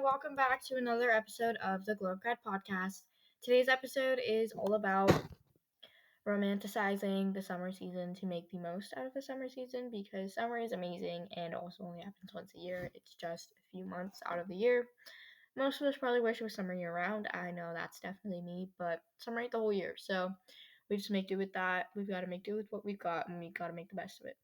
welcome back to another episode of the Glow Up Guide Podcast. Today's episode is all about romanticizing the summer season to make the most out of the summer season because summer is amazing and also only happens once a year. It's just a few months out of the year. Most of us probably wish it was summer year round. I know that's definitely me, but summer ain't the whole year, so we just make do with that. We've got to make do with what we've got, and we've got to make the best of it.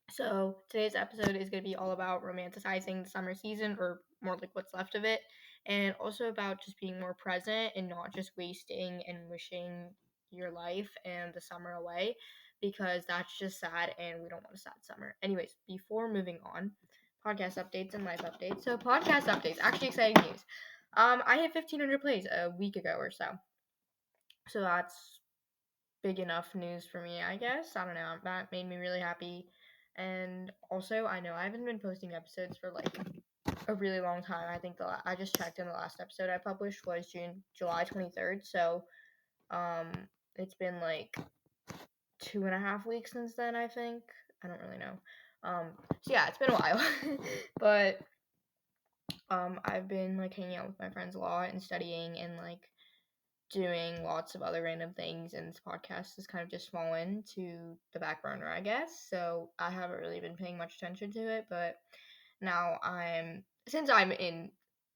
So today's episode is going to be all about romanticizing the summer season, or more like what's left of it, and also about just being more present and not just wasting and wishing your life and the summer away, because that's just sad and we don't want a sad summer. Anyways, before moving on, podcast updates and life updates. So podcast updates, actually exciting news. I hit 1,500 plays a week ago or so. So that's big enough news for me, I guess. I don't know. That made me really happy. And also, I know I haven't been posting episodes for like a really long time. I think I just checked, in the last episode I published was July 23rd. So it's been like 2.5 weeks since then, I think. I don't really know. So yeah, it's been a while. But I've been like hanging out with my friends a lot and studying and like doing lots of other random things, and this podcast has kind of just fallen to the back burner, I guess. So I haven't really been paying much attention to it, but now since I'm in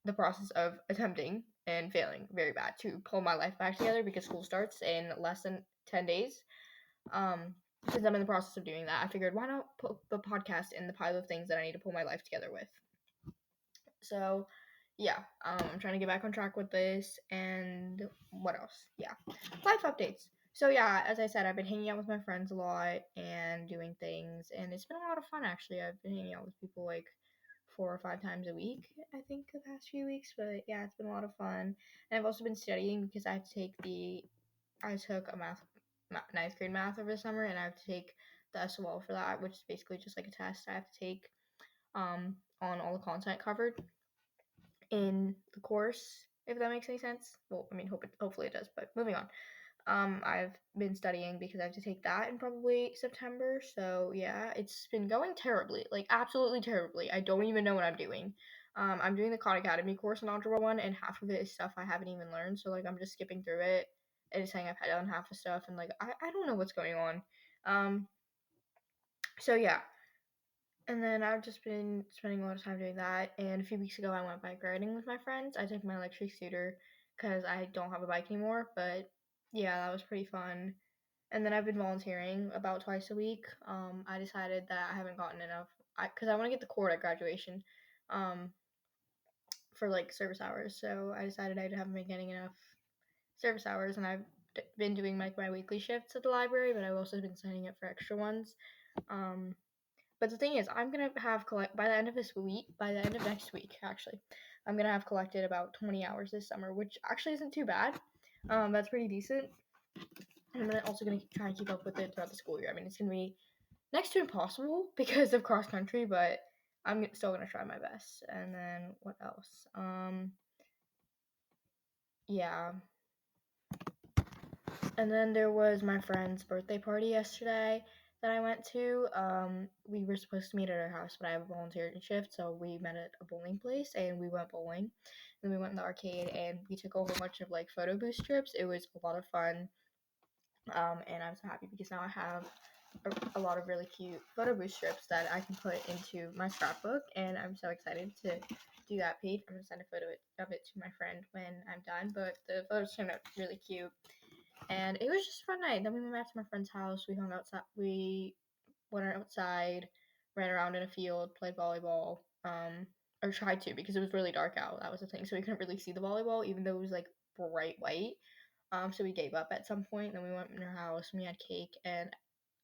the process of attempting and failing very bad to pull my life back together because school starts in less than 10 days. Since I'm in the process of doing that, I figured why not put the podcast in the pile of things that I need to pull my life together with. So yeah, I'm trying to get back on track with this. And what else? Yeah, life updates. So yeah, as I said, I've been hanging out with my friends a lot and doing things, and it's been a lot of fun actually. I've been hanging out with people like 4 or 5 times a week, I think, the past few weeks. But yeah, it's been a lot of fun. And I've also been studying because I took a ninth grade math over the summer, and I have to take the SOL for that, which is basically just like a test I have to take on all the content covered in the course, if that makes any sense. Well, I mean, hopefully it does, but moving on. I've been studying because I have to take that in probably September, so yeah, it's been going terribly, like absolutely terribly. I don't even know what I'm doing. I'm doing the Khan Academy course in Algebra 1, and half of it is stuff I haven't even learned, so like I'm just skipping through it and just saying I've had done half the stuff, and like I don't know what's going on. So yeah, and then I've just been spending a lot of time doing that. And a few weeks ago, I went bike riding with my friends. I took my electric scooter because I don't have a bike anymore. But yeah, that was pretty fun. And then I've been volunteering about twice a week. I decided that I haven't gotten enough because I want to get the cord at graduation for like service hours. So I decided I haven't been getting enough service hours, and I've been doing like my weekly shifts at the library, but I've also been signing up for extra ones. But the thing is, I'm gonna have by the end of next week, actually, I'm gonna have collected about 20 hours this summer, which actually isn't too bad. That's pretty decent. And I'm also gonna try and keep up with it throughout the school year. I mean, it's gonna be next to impossible because of cross country, but I'm still gonna try my best. And then what else? Yeah. And then there was my friend's birthday party yesterday that I went to. We were supposed to meet at her house, but I have a volunteering shift, so we met at a bowling place and we went bowling. Then we went in the arcade and we took a whole bunch of like photo booth trips. It was a lot of fun. And I'm so happy because now I have a lot of really cute photo booth strips that I can put into my scrapbook, and I'm so excited to do that page. I'm gonna send a photo of it to my friend when I'm done, but the photos turned out really cute. And it was just a fun night. Then we went back to my friend's house. We hung outside. We went outside, ran around in a field, played volleyball. Or tried to because it was really dark out. That was the thing. So we couldn't really see the volleyball, even though it was like bright white. So we gave up at some point. Then we went in her house. And we had cake, and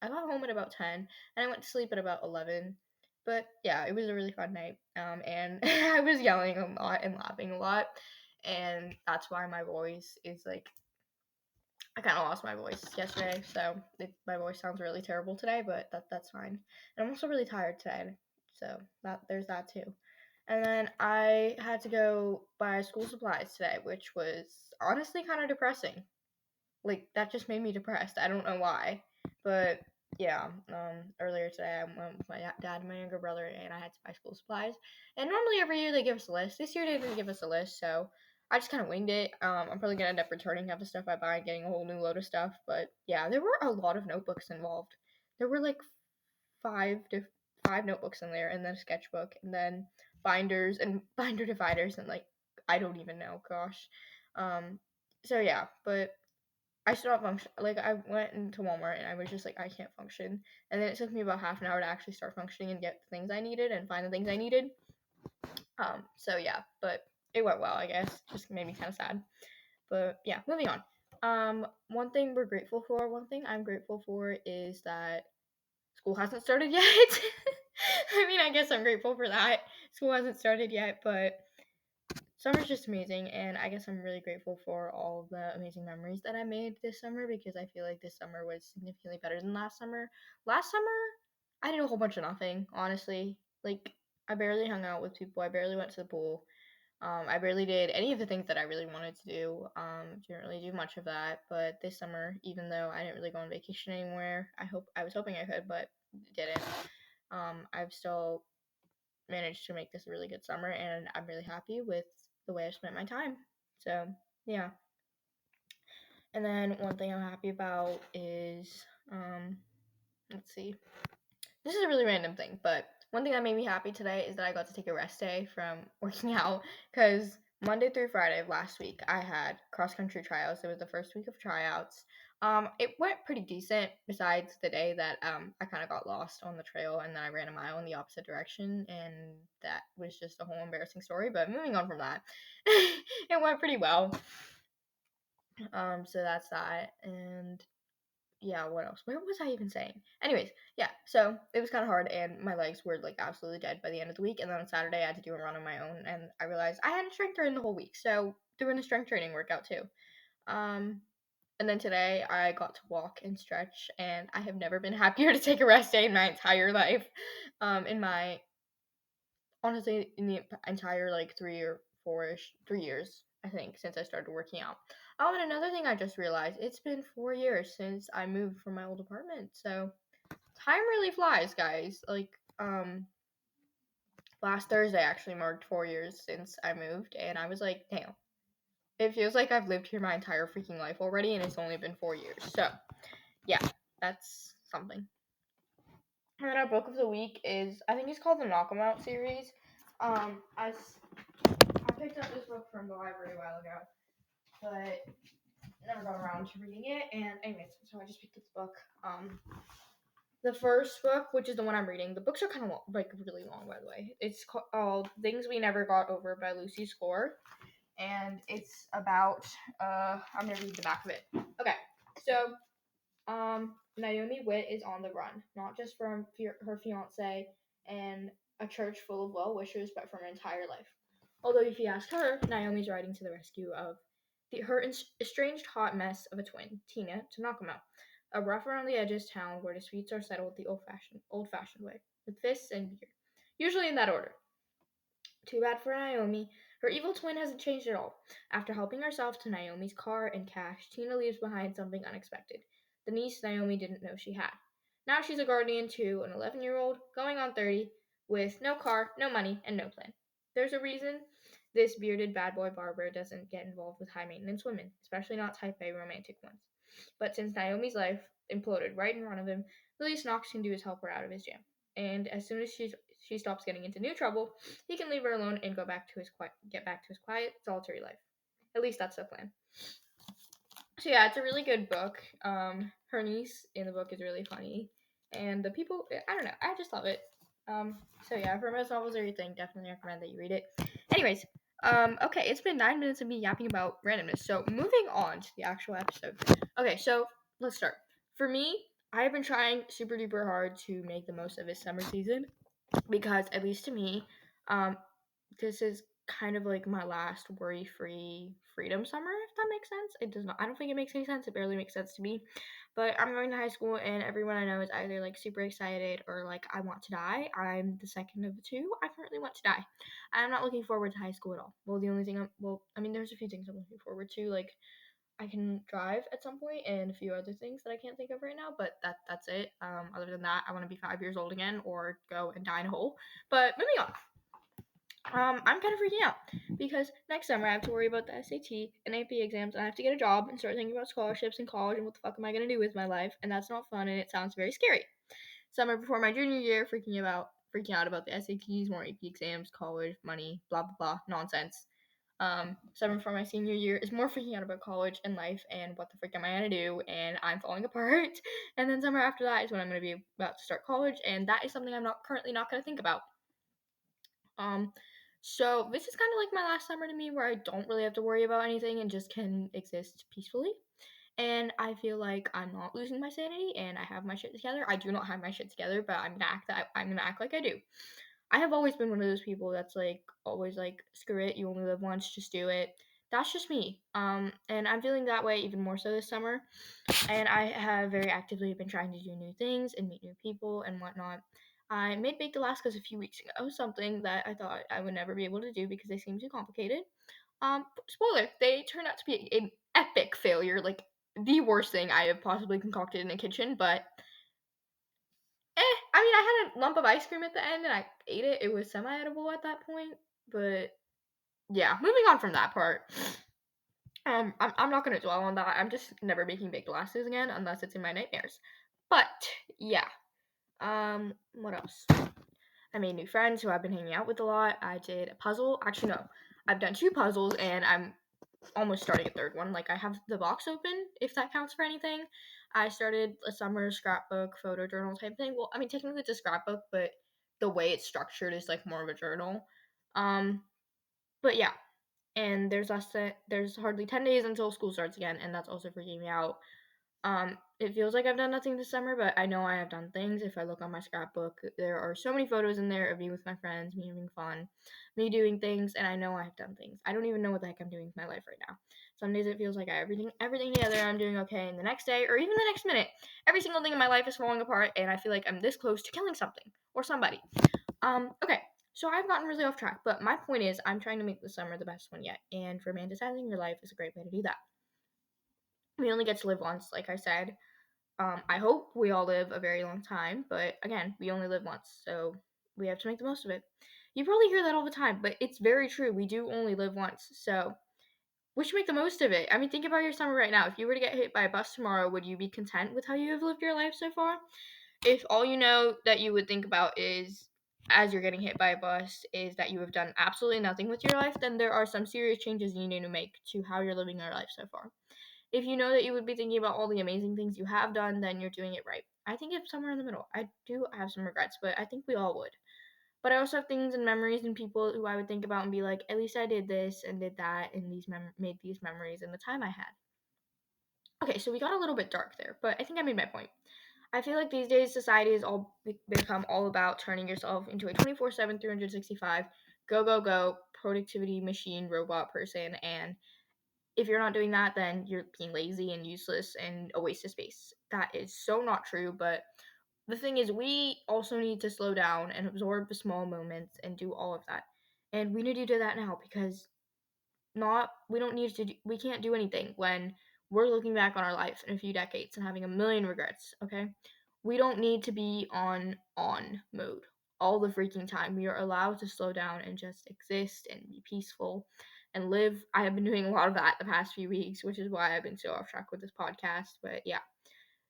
I got home at about 10, and I went to sleep at about 11. But yeah, it was a really fun night. And I was yelling a lot and laughing a lot, and that's why my voice is like I kind of lost my voice yesterday, so my voice sounds really terrible today, but that's fine. And I'm also really tired today, so there's that too. And then I had to go buy school supplies today, which was honestly kind of depressing. Like that just made me depressed. I don't know why, but earlier today I went with my dad and my younger brother, and I had to buy school supplies. And normally every year they give us a list. This year they didn't give us a list, so I just kind of winged it. I'm probably gonna end up returning half the stuff I buy and getting a whole new load of stuff. But yeah, there were a lot of notebooks involved. There were like five notebooks in there, and then a sketchbook, and then binders and binder dividers, and like I don't even know. Gosh. So yeah, but I still don't function. Like I went into Walmart and I was just like I can't function, and then it took me about half an hour to actually start functioning and get the things I needed and find the things I needed. So yeah, but it went well, I guess. Just made me kind of sad. But yeah, moving on. One thing we're grateful for. One thing I'm grateful for is that school hasn't started yet. I mean, I guess I'm grateful for that. School hasn't started yet, but summer's just amazing, and I guess I'm really grateful for all of the amazing memories that I made this summer, because I feel like this summer was significantly better than last summer. Last summer, I did a whole bunch of nothing, honestly. Like, I barely hung out with people, I barely went to the pool. I barely did any of the things that I really wanted to do. Didn't really do much of that. But this summer, even though I didn't really go on vacation anywhere, I was hoping I could, but didn't. I've still managed to make this a really good summer, and I'm really happy with the way I spent my time. So yeah. And then one thing I'm happy about is let's see. This is a really random thing, but one thing that made me happy today is that I got to take a rest day from working out, because Monday through Friday of last week I had cross country tryouts. It was the first week of tryouts. It went pretty decent, besides the day that I kind of got lost on the trail and then I ran a mile in the opposite direction, and that was just a whole embarrassing story. But moving on from that, it went pretty well. So that's that, and yeah, what else? Where was I even saying? Anyways, yeah, so it was kind of hard, and my legs were like absolutely dead by the end of the week. And then on Saturday, I had to do a run on my own, and I realized I hadn't strength trained the whole week, so doing a strength training workout too. And then today, I got to walk and stretch, and I have never been happier to take a rest day in my entire life. In my honestly, in the entire like 3 years, I think, since I started working out. Oh, and another thing I just realized, it's been 4 years since I moved from my old apartment. So time really flies, guys. Like, last Thursday actually marked 4 years since I moved, and I was like, damn. It feels like I've lived here my entire freaking life already, and it's only been 4 years. So, yeah, that's something. And then our book of the week is, I think it's called the Knock 'em Out series. I picked up this book from the library a while ago, but never got around to reading it. And anyways, so I just picked up the book. The first book, which is the one I'm reading, the books are kind of like really long, by the way. It's called Things We Never Got Over by Lucy Score, and it's about I'm gonna read the back of it. Okay, so Naomi Witt is on the run, not just from her fiance and a church full of well-wishers, but from her entire life. Although if you ask her, Naomi's riding to the rescue of her estranged hot mess of a twin, Tina, to knock him out. A rough around the edges town where disputes are settled the old-fashioned way, with fists and beer, usually in that order. Too bad for Naomi. Her evil twin hasn't changed at all. After helping herself to Naomi's car and cash, Tina leaves behind something unexpected, the niece Naomi didn't know she had. Now she's a guardian to an 11-year-old, going on 30, with no car, no money, and no plan. There's a reason this bearded bad boy barber doesn't get involved with high maintenance women, especially not type A romantic ones. But since Naomi's life imploded right in front of him, the least Knox can do is help her out of his jam. And as soon as she stops getting into new trouble, he can leave her alone and get back to his quiet, solitary life. At least that's the plan. So yeah, it's a really good book. Her niece in the book is really funny, and the people, I don't know, I just love it. So yeah, for most novels or anything, definitely recommend that you read it. Anyways, okay, it's been 9 minutes of me yapping about randomness. So moving on to the actual episode. Okay, so let's start. For me, I have been trying super duper hard to make the most of this summer season, because at least to me, this is kind of like my last worry-free freedom summer, if that makes sense. It does not. I don't think it makes any sense. It barely makes sense to me. But I'm going to high school, and everyone I know is either like super excited or like I want to die. I'm the second of the two. I currently want to die. I'm not looking forward to high school at all. Well, the only thing I mean, there's a few things I'm looking forward to, like I can drive at some point and a few other things that I can't think of right now, but that's it. Other than that, I want to be 5 years old again or go and die in a hole. But moving on. I'm kind of freaking out because next summer I have to worry about the SAT and AP exams, and I have to get a job and start thinking about scholarships in college and what the fuck am I gonna do with my life, and that's not fun and it sounds very scary. Summer before my junior year, freaking out about the SATs, more AP exams, college, money, blah blah blah, nonsense. Summer before my senior year is more freaking out about college and life and what the frick am I gonna do, and I'm falling apart. And then summer after that is when I'm gonna be about to start college, and that is something I'm not currently not gonna think about. Um, so this is kind of like my last summer to me, where I don't really have to worry about anything and just can exist peacefully. And I feel like I'm not losing my sanity, and I have my shit together. I do not have my shit together, but I'm gonna act like I do. I have always been one of those people that's like always like, screw it, you only live once, just do it. That's just me. And I'm feeling that way even more so this summer. And I have very actively been trying to do new things and meet new people and whatnot. I made baked Alaskas a few weeks ago, something that I thought I would never be able to do because they seem too complicated. Spoiler, they turned out to be an epic failure, like the worst thing I have possibly concocted in a kitchen, but I mean, I had a lump of ice cream at the end and I ate it. It was semi-edible at that point, but yeah, moving on from that part. I'm not gonna dwell on that. I'm just never making baked Alaskas again unless it's in my nightmares. But yeah, what else? I made new friends who I've been hanging out with a lot. I did a puzzle. Actually, no, I've done 2 puzzles and I'm almost starting a third one. Like, I have the box open, if that counts for anything. I started a summer scrapbook, photo journal type thing. Well, I mean, technically it's a scrapbook, but the way it's structured is like more of a journal. Um, but yeah, and there's hardly 10 days until school starts again, and that's also freaking me out. It feels like I've done nothing this summer, but I know I have done things. If I look on my scrapbook, there are so many photos in there of me with my friends, me having fun, me doing things, and I know I have done things. I don't even know what the heck I'm doing with my life right now. Some days it feels like I have everything together, I'm doing okay, and the next day, or even the next minute, every single thing in my life is falling apart, and I feel like I'm this close to killing something or somebody. Okay, so I've gotten really off track, but my point is, I'm trying to make the summer the best one yet, and romanticizing your life is a great way to do that. We only get to live once, like I said. I hope we all live a very long time, but again, we only live once, so we have to make the most of it. You probably hear that all the time, but it's very true. We do only live once, so we should make the most of it. I mean, think about your summer right now. If you were to get hit by a bus tomorrow, would you be content with how you have lived your life so far? If all you know that you would think about is, as you're getting hit by a bus, is that you have done absolutely nothing with your life, then there are some serious changes you need to make to how you're living your life so far. If you know that you would be thinking about all the amazing things you have done, then you're doing it right. I think it's somewhere in the middle. I do have some regrets, but I think we all would. But I also have things and memories and people who I would think about and be like, at least I did this and did that and made these memories in the time I had. Okay, so we got a little bit dark there, but I think I made my point. I feel like these days society has all become all about turning yourself into a 24/7, 365, go, go, go, productivity machine, robot person, and if you're not doing that, then you're being lazy and useless and a waste of space. That is so not true, but the thing is, we also need to slow down and absorb the small moments and do all of that. And we need to do that now because not we don't need to do, we can't do anything when we're looking back on our life in a few decades and having a million regrets, okay? We don't need to be on mode all the freaking time. We are allowed to slow down and just exist and be peaceful and live. I have been doing a lot of that the past few weeks, which is why I've been so off track with this podcast, but yeah.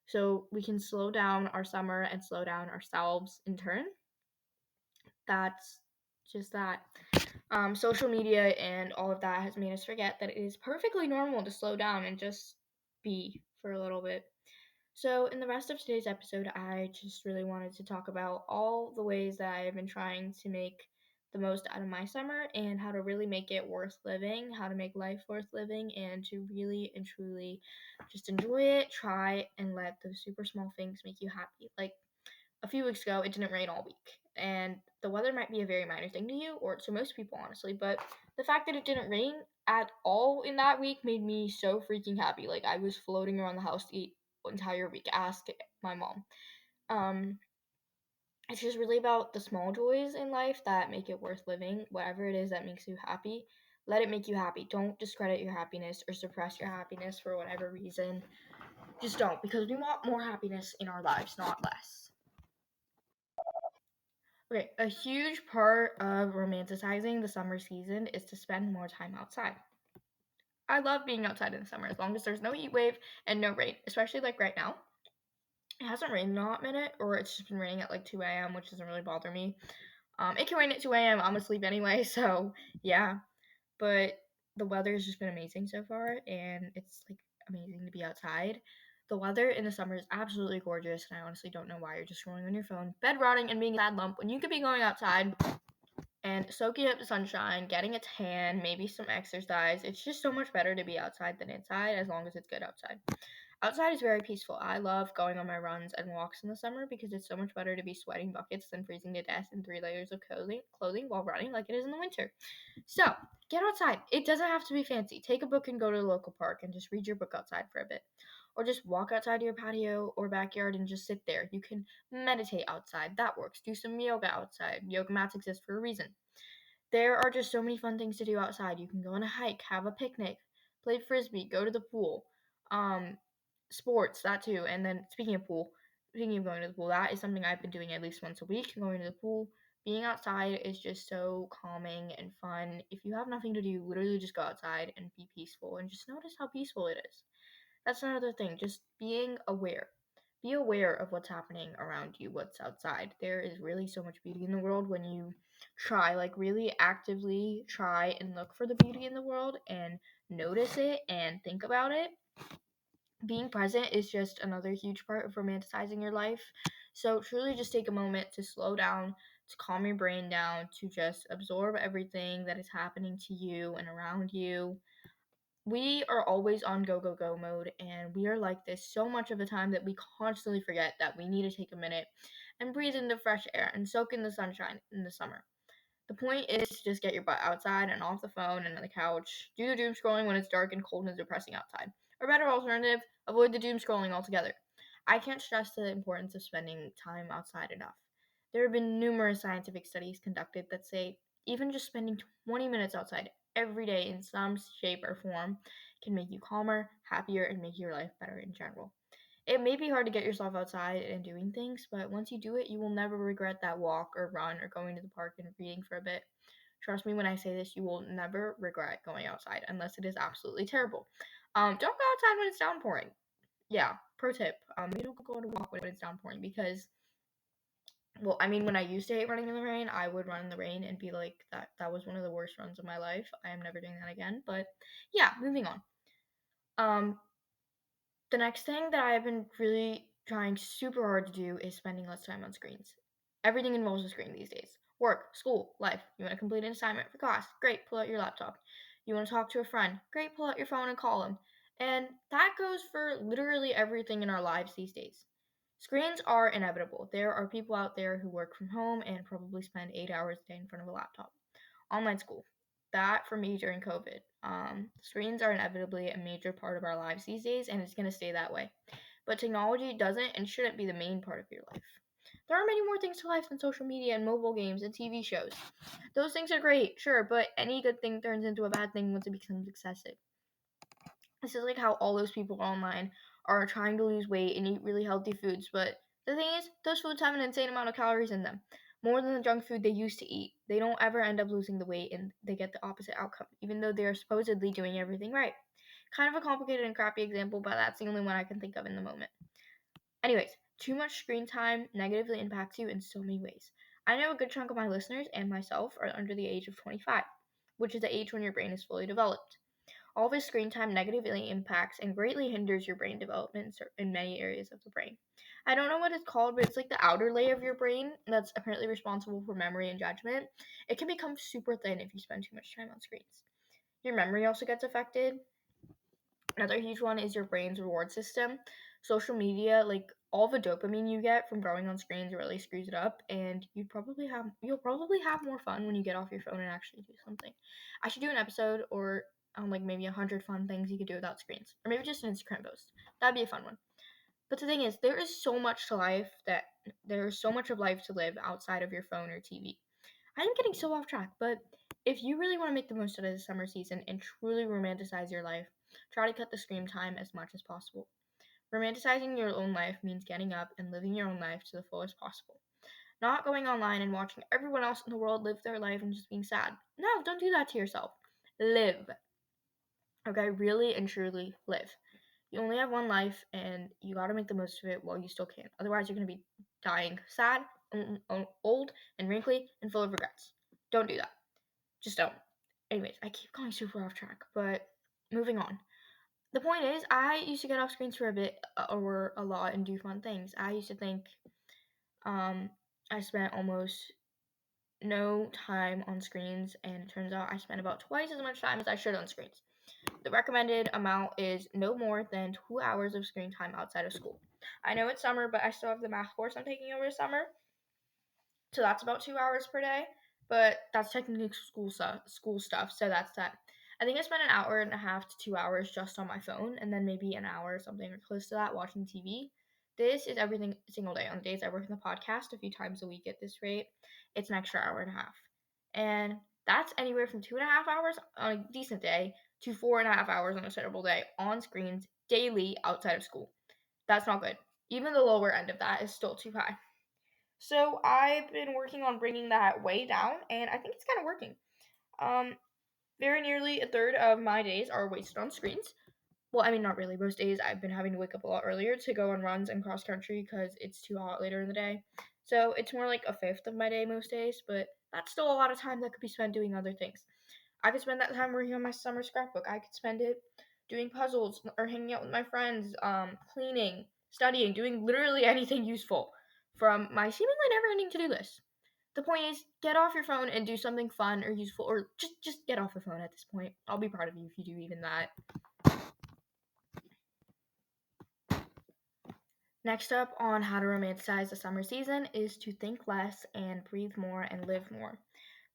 So we can slow down our summer and slow down ourselves in turn. That's just that. Social media and all of that has made us forget that it is perfectly normal to slow down and just be for a little bit. So, in the rest of today's episode, I just really wanted to talk about all the ways that I have been trying to make the most out of my summer and how to really make it worth living, how to make life worth living, and to really and truly just enjoy it, try, and let those super small things make you happy. Like, a few weeks ago, it didn't rain all week. And the weather might be a very minor thing to you, or to most people, honestly, but the fact that it didn't rain at all in that week made me so freaking happy. Like, I was floating around the house the entire week. Ask my mom. Um, it's just really about the small joys in life that make it worth living, whatever it is that makes you happy. Let it make you happy. Don't discredit your happiness or suppress your happiness for whatever reason. Just don't, because we want more happiness in our lives, not less. Okay, a huge part of romanticizing the summer season is to spend more time outside. I love being outside in the summer as long as there's no heat wave and no rain, especially like right now. It hasn't rained in a hot minute, or it's just been raining at like 2 a.m., which doesn't really bother me. It can rain at 2 a.m. I'm asleep anyway, so yeah. But the weather has just been amazing so far, and it's like amazing to be outside. The weather in the summer is absolutely gorgeous, and I honestly don't know why you're just scrolling on your phone, bed rotting, and being a sad lump when you could be going outside and soaking up the sunshine, getting a tan, maybe some exercise. It's just so much better to be outside than inside as long as it's good outside. Outside is very peaceful. I love going on my runs and walks in the summer because it's so much better to be sweating buckets than freezing to death in 3 layers of clothing while running like it is in the winter. So, get outside. It doesn't have to be fancy. Take a book and go to the local park and just read your book outside for a bit. Or just walk outside to your patio or backyard and just sit there. You can meditate outside. That works. Do some yoga outside. Yoga mats exist for a reason. There are just so many fun things to do outside. You can go on a hike, have a picnic, play frisbee, go to the pool. Um, Sports, that too. And then speaking of going to the pool, that is something I've been doing at least once a week, going to the pool. Being outside is just so calming and fun. If you have nothing to do, literally just go outside and be peaceful and just notice how peaceful it is. That's another thing, just being aware. Be aware of what's happening around you, what's outside. There is really so much beauty in the world when you try, like really actively try and look for the beauty in the world and notice it and think about it. Being present is just another huge part of romanticizing your life. So truly just take a moment to slow down, to calm your brain down, to just absorb everything that is happening to you and around you. We are always on go, go, go mode, and we are like this so much of the time that we constantly forget that we need to take a minute and breathe in the fresh air and soak in the sunshine in the summer. The point is to just get your butt outside and off the phone and on the couch. Do the doom scrolling when it's dark and cold and depressing outside. Or better alternative, avoid the doom scrolling altogether. I can't stress the importance of spending time outside enough. There have been numerous scientific studies conducted that say even just spending 20 minutes outside every day in some shape or form can make you calmer, happier, and make your life better in general. It may be hard to get yourself outside and doing things, but once you do it, you will never regret that walk or run or going to the park and reading for a bit. Trust me when I say this, you will never regret going outside unless it is absolutely terrible. Don't go outside when it's downpouring. Yeah, pro tip. You don't go to walk when it's downpouring because, well, I mean, when I used to hate running in the rain, I would run in the rain and be like, that was one of the worst runs of my life. I am never doing that again. But yeah, moving on. Um, The next thing that I've been really trying super hard to do is spending less time on screens. Everything involves a screen these days. Work, school, life. You want to complete an assignment for class? Great, pull out your laptop. You want to talk to a friend? Great, pull out your phone and call them. And that goes for literally everything in our lives these days. Screens are inevitable. There are people out there who work from home and probably spend 8 hours a day in front of a laptop. Online school. That for me during COVID. Screens are inevitably a major part of our lives these days, and it's going to stay that way. But technology doesn't and shouldn't be the main part of your life. There are many more things to life than social media and mobile games and TV shows. Those things are great, sure, but any good thing turns into a bad thing once it becomes excessive. This is like how all those people online are trying to lose weight and eat really healthy foods, but the thing is, those foods have an insane amount of calories in them. More than the junk food they used to eat. They don't ever end up losing the weight and they get the opposite outcome, even though they are supposedly doing everything right. Kind of a complicated and crappy example, but that's the only one I can think of in the moment. Anyways, too much screen time negatively impacts you in so many ways. I know a good chunk of my listeners and myself are under the age of 25, which is the age when your brain is fully developed. All this screen time negatively impacts and greatly hinders your brain development in many areas of the brain. I don't know what it's called, but it's like the outer layer of your brain that's apparently responsible for memory and judgment. It can become super thin if you spend too much time on screens. Your memory also gets affected. Another huge one is your brain's reward system. Social media, like all the dopamine you get from going on screens really screws it up, and you'll probably have more fun when you get off your phone and actually do something. I should do an episode or like maybe 100 fun things you could do without screens, or maybe just an Instagram post. That'd be a fun one. But the thing is, there is so much of life to live outside of your phone or TV. I'm getting so off track, but if you really want to make the most out of the summer season and truly romanticize your life, try to cut the screen time as much as possible. Romanticizing your own life means getting up and living your own life to the fullest possible. Not going online and watching everyone else in the world live their life and just being sad. No, don't do that to yourself. Live. Okay, really and truly live. You only have one life and you gotta make the most of it while you still can. Otherwise, you're gonna be dying sad, old, and wrinkly, and full of regrets. Don't do that. Just don't. Anyways, I keep going super off track, but moving on. The point is, I used to get off screens for a bit or a lot and do fun things. I used to think um, I spent almost no time on screens, and it turns out I spent about twice as much time as I should on screens. The recommended amount is no more than 2 hours of screen time outside of school. I know it's summer, but I still have the math course I'm taking over summer, so that's about 2 hours per day. But that's technically school stuff, so that's that. I think I spent an hour and a half to 2 hours just on my phone, and then maybe an hour or something or close to that watching TV. This is every single day. On the days I work in the podcast a few times a week at this rate, it's an extra hour and a half. And that's anywhere from 2.5 hours on a decent day to 4.5 hours on a terrible day on screens daily outside of school. That's not good. Even the lower end of that is still too high. So I've been working on bringing that way down, and I think it's kind of working. Um, Very nearly a third of my days are wasted on screens. Well, I mean, not really. Most days I've been having to wake up a lot earlier to go on runs and cross country because it's too hot later in the day. So it's more like a fifth of my day most days, but that's still a lot of time that could be spent doing other things. I could spend that time working on my summer scrapbook. I could spend it doing puzzles or hanging out with my friends, cleaning, studying, doing literally anything useful from my seemingly never-ending to-do list. The point is, get off your phone and do something fun or useful, or just get off your phone at this point. I'll be proud of you if you do even that. Next up on how to romanticize the summer season is to think less and breathe more and live more.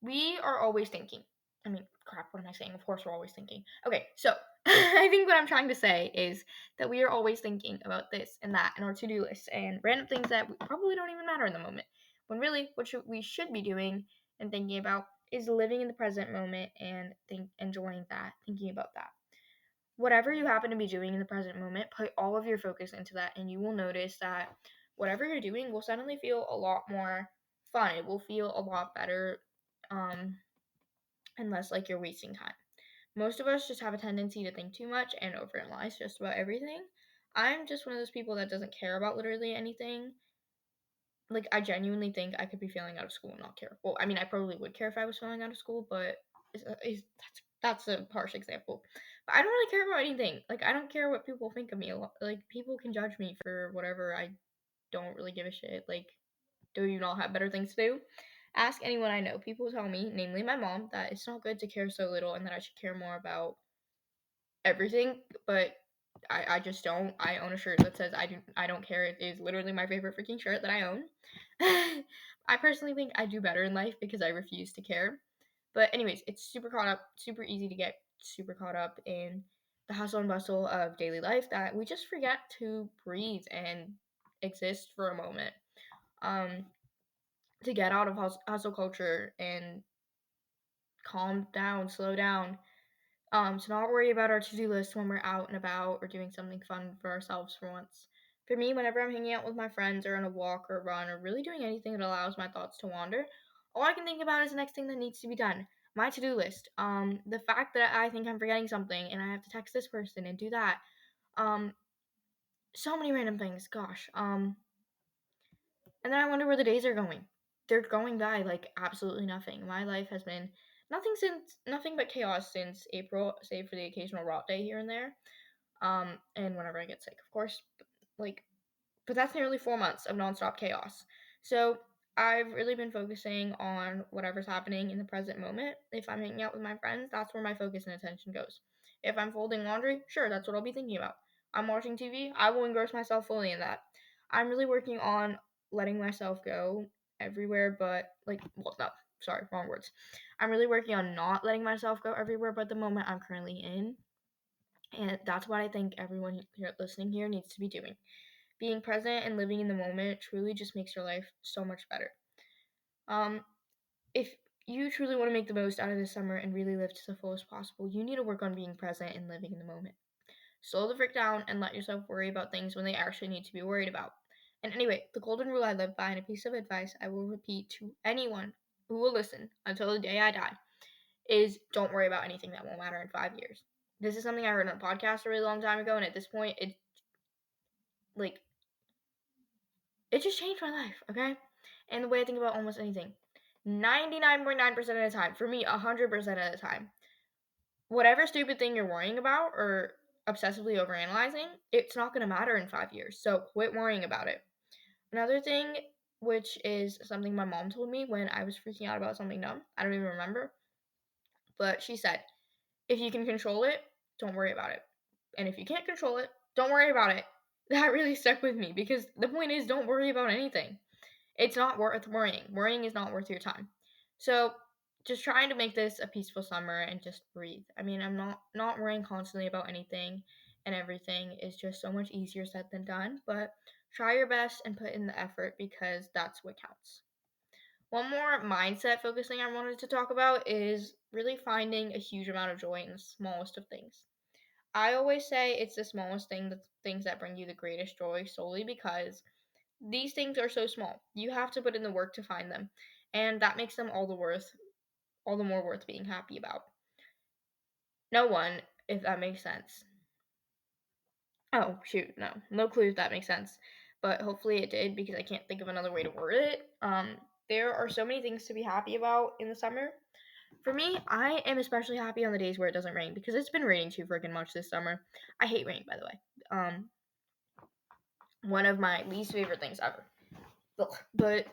We are always thinking. I mean, crap, what am I saying? Of course, we're always thinking. Okay, so I think what I'm trying to say is that we are always thinking about this and that in our to do list and random things that probably don't even matter in the moment. When really, what we should be doing and thinking about is living in the present moment and enjoying that, thinking about that. Whatever you happen to be doing in the present moment, put all of your focus into that, and you will notice that whatever you're doing will suddenly feel a lot more fun. It will feel a lot better, and less like you're wasting time. Most of us just have a tendency to think too much and overanalyze just about everything. I'm just one of those people that doesn't care about literally anything. Like, I genuinely think I could be failing out of school and not care. Well, I mean, I probably would care if I was failing out of school, but that's a harsh example. But I don't really care about anything. Like, I don't care what people think of me. Like, people can judge me for whatever. I don't really give a shit. Like, do you not have better things to do? Ask anyone I know. People tell me, namely my mom, that it's not good to care so little and that I should care more about everything, but I just don't. I own a shirt that says I don't care. It is literally my favorite freaking shirt that I own. I personally think I do better in life because I refuse to care. But anyways, it's super easy to get super caught up in the hustle and bustle of daily life that we just forget to breathe and exist for a moment. Um, to get out of hustle culture and calm down, slow down, to not worry about our to-do list when we're out and about or doing something fun for ourselves for once. For me, whenever I'm hanging out with my friends or on a walk or run or really doing anything that allows my thoughts to wander, all I can think about is the next thing that needs to be done. My to-do list. The fact that I think I'm forgetting something and I have to text this person and do that. Um, so many random things. Gosh. And then I wonder where the days are going. They're going by like absolutely nothing. My life has been nothing but chaos since April, save for the occasional rot day here and there. And whenever I get sick, of course. Like, but that's nearly 4 months of nonstop chaos. So I've really been focusing on whatever's happening in the present moment. If I'm hanging out with my friends, that's where my focus and attention goes. If I'm folding laundry, sure, that's what I'll be thinking about. I'm watching TV, I will engross myself fully in that. I'm really working on letting myself go everywhere, but well, no, sorry, wrong words. I'm really working on not letting myself go everywhere but the moment I'm currently in. And that's what I think everyone here listening here needs to be doing. Being present and living in the moment truly just makes your life so much better. Um, if you truly want to make the most out of this summer and really live to the fullest possible, you need to work on being present and living in the moment. Slow the frick down and let yourself worry about things when they actually need to be worried about. And anyway, the golden rule I live by and a piece of advice I will repeat to anyone who will listen until the day I die is don't worry about anything that won't matter in 5 years. This is something I heard on a podcast a really long time ago, and at this point, like it just changed my life, okay? And the way I think about almost anything. 99.9% of the time, for me, 100% of the time, whatever stupid thing you're worrying about or obsessively overanalyzing, it's not going to matter in 5 years. So quit worrying about it. Another thing, which is something my mom told me when I was freaking out about something dumb, I don't even remember, but she said, if you can control it, don't worry about it. And if you can't control it, don't worry about it. That really stuck with me because the point is, don't worry about anything. It's not worth worrying. Worrying is not worth your time. So just trying to make this a peaceful summer and just breathe. I mean, I'm not worrying constantly about anything, and everything is just so much easier said than done, but try your best and put in the effort because that's what counts. One more mindset focusing I wanted to talk about is really finding a huge amount of joy in the smallest of things. I always say it's the smallest things that bring you the greatest joy solely because these things are so small. You have to put in the work to find them, and that makes them all the more worth being happy about. No one, if that makes sense. Oh, shoot, no clue if that makes sense, but hopefully it did because I can't think of another way to word it. There are so many things to be happy about in the summer. For me, I am especially happy on the days where it doesn't rain because it's been raining too freaking much this summer. I hate rain, by the way. One of my least favorite things ever. Ugh. But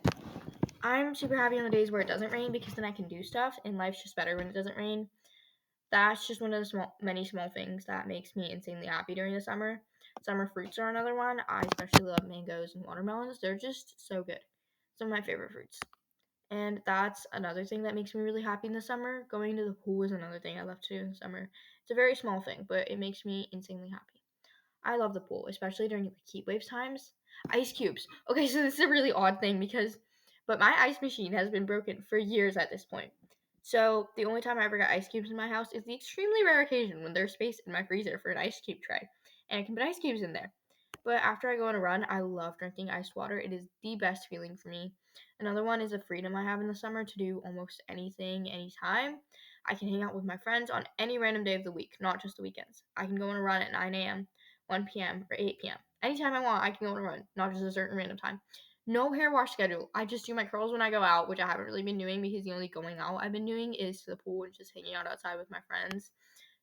I'm super happy on the days where it doesn't rain because then I can do stuff, and life's just better when it doesn't rain. That's just one of the many small things that makes me insanely happy during the summer. Summer fruits are another one. I especially love mangoes and watermelons. They're just so good. Some of my favorite fruits. And that's another thing that makes me really happy in the summer. Going to the pool is another thing I love to do in the summer. It's a very small thing, but it makes me insanely happy. I love the pool, especially during like heat wave times. Ice cubes. Okay, so this is a really odd thing but my ice machine has been broken for years at this point. So the only time I ever got ice cubes in my house is the extremely rare occasion when there's space in my freezer for an ice cube tray, and I can put ice cubes in there. But after I go on a run, I love drinking iced water. It is the best feeling for me. Another one is the freedom I have in the summer to do almost anything, anytime. I can hang out with my friends on any random day of the week, not just the weekends. I can go on a run at 9 a.m., 1 p.m., or 8 p.m. Anytime I want, I can go on a run, not just a certain random time. No hair wash schedule. I just do my curls when I go out, which I haven't really been doing because the only going out I've been doing is to the pool and just hanging out outside with my friends.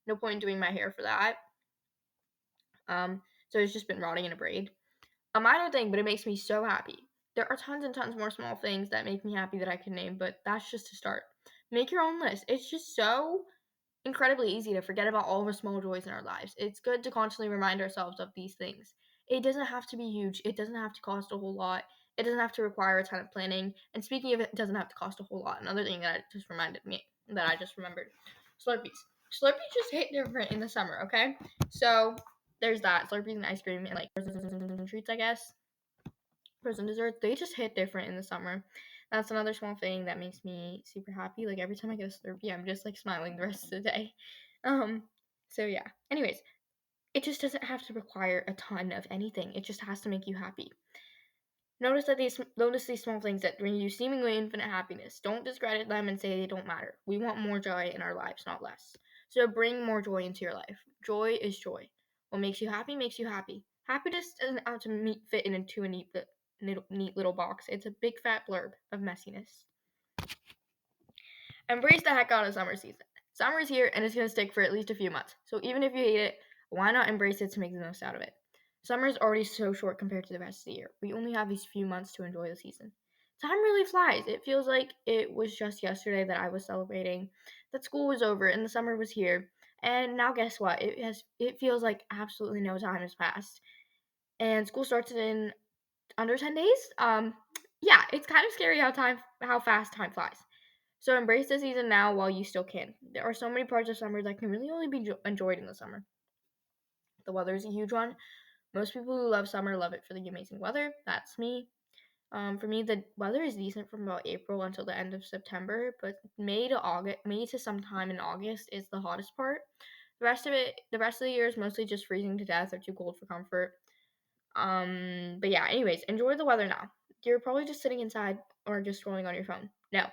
No point in doing my hair for that. So it's just been rotting in a braid. A minor thing, but it makes me so happy. There are tons and tons more small things that make me happy that I can name, but that's just to start. Make your own list. It's just so incredibly easy to forget about all the small joys in our lives. It's good to constantly remind ourselves of these things. It doesn't have to be huge. It doesn't have to cost a whole lot. It doesn't have to require a ton of planning. And speaking of it, doesn't have to cost a whole lot. Another thing that I just remembered, Slurpees. Slurpees just hit different in the summer. Okay, so there's that. Slurpees and ice cream and like treats, I guess. Frozen desserts, they just hit different in the summer. That's another small thing that makes me super happy. Like every time I get a Slurpee, I'm just like smiling the rest of the day. Um, so yeah. Anyways, it just doesn't have to require a ton of anything. It just has to make you happy. Notice these small things that bring you seemingly infinite happiness. Don't discredit them and say they don't matter. We want more joy in our lives, not less. So bring more joy into your life. Joy is joy. What makes you happy makes you happy. Happiness doesn't have to fit into a neat little box. It's a big fat blurb of messiness. Embrace the heck out of summer season. Summer is here and it's going to stick for at least a few months. So even if you hate it, why not embrace it to make the most out of it? Summer is already so short compared to the rest of the year. We only have these few months to enjoy the season. Time really flies. It feels like it was just yesterday that I was celebrating that school was over and the summer was here. And now guess what? It feels like absolutely no time has passed. And school starts in under 10 days. Yeah, it's kind of scary how fast time flies. So embrace the season now while you still can. There are so many parts of summer that can really only be enjoyed in the summer. The weather is a huge one. Most people who love summer love it for the amazing weather. That's me. For me, the weather is decent from about April until the end of September, but May to sometime in August is the hottest part. The rest of the year is mostly just freezing to death or too cold for comfort. But yeah, anyways, enjoy the weather now. You're probably just sitting inside or just scrolling on your phone. Now,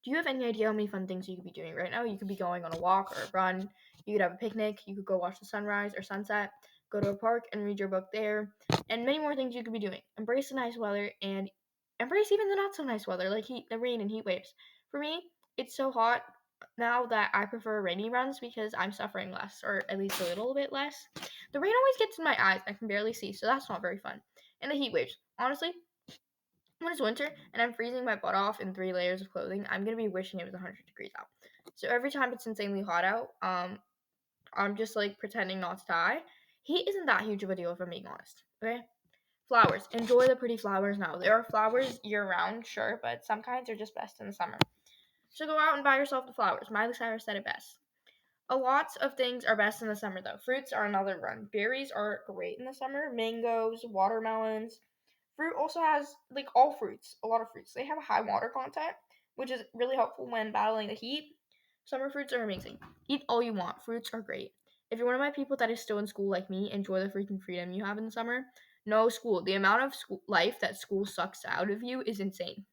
do you have any idea how many fun things you could be doing right now? You could be going on a walk or a run. You could have a picnic. You could go watch the sunrise or sunset. Go to a park and read your book there. And many more things you could be doing. Embrace the nice weather and embrace even the not so nice weather, like the rain and heat waves. For me, it's so hot now that I prefer rainy runs because I'm suffering less, or at least a little bit less. The rain always gets in my eyes. I can barely see, so that's not very fun. And the heat waves. Honestly, when it's winter and I'm freezing my butt off in 3 layers of clothing, I'm gonna be wishing it was 100 degrees out. So every time it's insanely hot out, I'm just like pretending not to die. Heat isn't that huge of a deal if I'm being honest. Okay. Flowers. Enjoy the pretty flowers now. There are flowers year round, sure, but some kinds are just best in the summer. So go out and buy yourself the flowers. Miley Cyrus said it best. A lot of things are best in the summer though. Fruits are another one. Berries are great in the summer. Mangoes, watermelons. Fruit also has like all fruits, a lot of fruits. They have a high water content, which is really helpful when battling the heat. Summer fruits are amazing. Eat all you want. Fruits are great. If you're one of my people that is still in school like me, enjoy the freaking freedom you have in the summer. No school. The amount of school life that school sucks out of you is insane.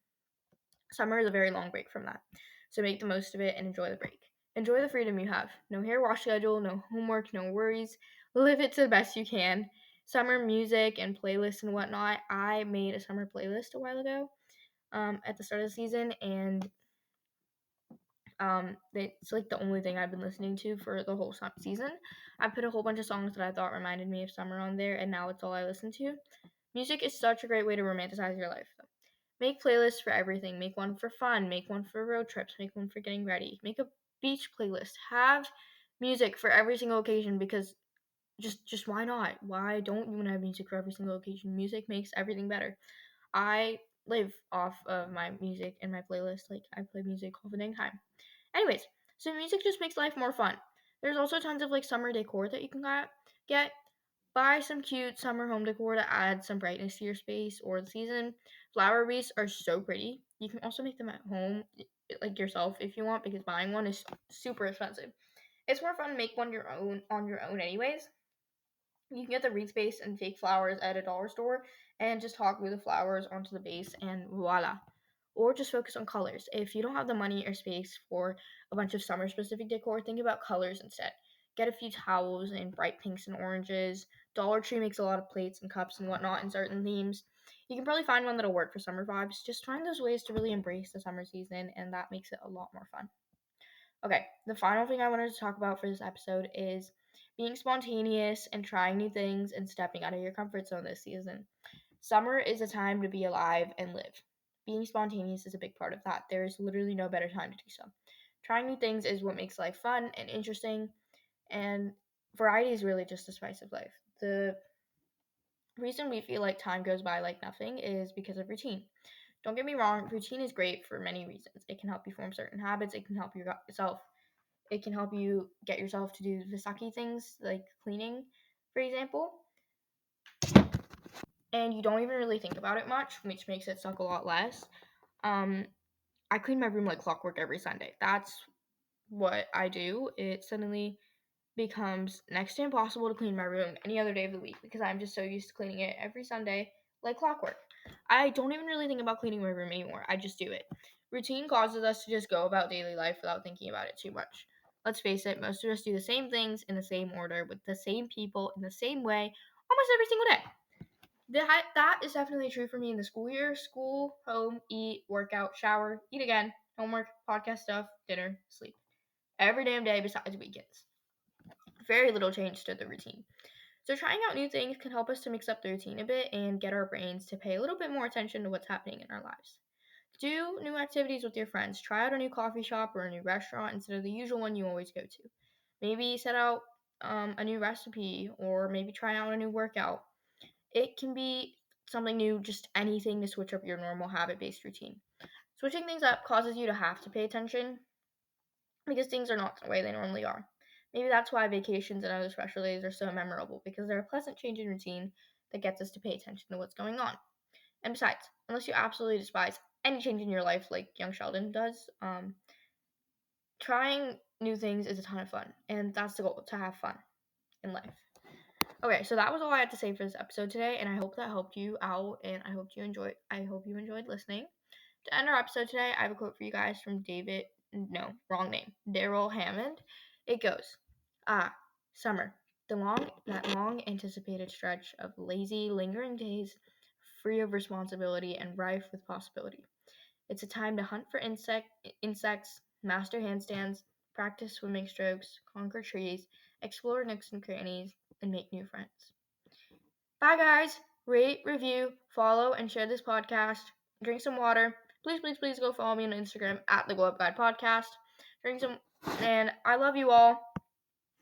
Summer is a very long break from that. So make the most of it and enjoy the break. Enjoy the freedom you have. No hair wash schedule, no homework, no worries. Live it to the best you can. Summer music and playlists and whatnot. I made a summer playlist a while ago at the start of the season, and it's like the only thing I've been listening to for the whole season. I put a whole bunch of songs that I thought reminded me of summer on there, and now it's all I listen to. Music is such a great way to romanticize your life. Make playlists for everything. Make one for fun. Make one for road trips. Make one for getting ready. Make a beach playlist. Have music for every single occasion because just why not? Why don't you want to have music for every single occasion? Music makes everything better. I live off of my music and my playlist. Like I play music all the dang time. Anyways, so music just makes life more fun. There's also tons of like summer decor that you can get. Buy some cute summer home decor to add some brightness to your space or the season. Flower wreaths are so pretty. You can also make them at home, like yourself, if you want, because buying one is super expensive. It's more fun to make one your own on your own, anyways. You can get the wreath base and fake flowers at a dollar store and just hot glue the flowers onto the base and voila. Or just focus on colors. If you don't have the money or space for a bunch of summer specific decor, think about colors instead. Get a few towels in bright pinks and oranges. Dollar Tree makes a lot of plates and cups and whatnot in certain themes. You can probably find one that'll work for summer vibes. Just find those ways to really embrace the summer season, and that makes it a lot more fun. Okay, the final thing I wanted to talk about for this episode is being spontaneous and trying new things and stepping out of your comfort zone this season. Summer is a time to be alive and live. Being spontaneous is a big part of that. There is literally no better time to do so. Trying new things is what makes life fun and interesting, and variety is really just the spice of life. The reason we feel like time goes by like nothing is because of routine. Don't get me wrong, routine is great for many reasons. It can help you form certain habits, it can help yourself it can help you get yourself to do the sucky things like cleaning, for example. And you don't even really think about it much, which makes it suck a lot less. Um, I clean my room like clockwork every Sunday. That's what I do. It suddenly becomes next to impossible to clean my room any other day of the week because I'm just so used to cleaning it every Sunday like clockwork. I don't even really think about cleaning my room anymore. I just do it. Routine causes us to just go about daily life without thinking about it too much. Let's face it, most of us do the same things in the same order with the same people in the same way almost every single day. That is definitely true for me in the school year. School, home, eat, workout, shower, eat again, homework, podcast stuff, dinner, sleep. Every damn day besides weekends. Very little change to the routine. So trying out new things can help us to mix up the routine a bit and get our brains to pay a little bit more attention to what's happening in our lives. Do new activities with your friends. Try out a new coffee shop or a new restaurant instead of the usual one you always go to. Maybe set out a new recipe or maybe try out a new workout. It can be something new, just anything to switch up your normal habit based routine. Switching things up causes you to have to pay attention because things are not the way they normally are. Maybe that's why vacations and other special days are so memorable because they're a pleasant change in routine that gets us to pay attention to what's going on. And besides, unless you absolutely despise any change in your life like young Sheldon does, trying new things is a ton of fun, and that's the goal, to have fun in life. Okay, so that was all I had to say for this episode today, and I hope that helped you out, and I hope you enjoyed listening. To end our episode today, I have a quote for you guys from Daryl Hammond. It goes, summer, that long anticipated stretch of lazy, lingering days, free of responsibility and rife with possibility. It's a time to hunt for insects, master handstands, practice swimming strokes, conquer trees, explore nooks and crannies, and make new friends. Bye, guys. Rate, review, follow, and share this podcast. Drink some water. Please, please, please go follow me on Instagram at theglowupguidepodcast. And I love you all.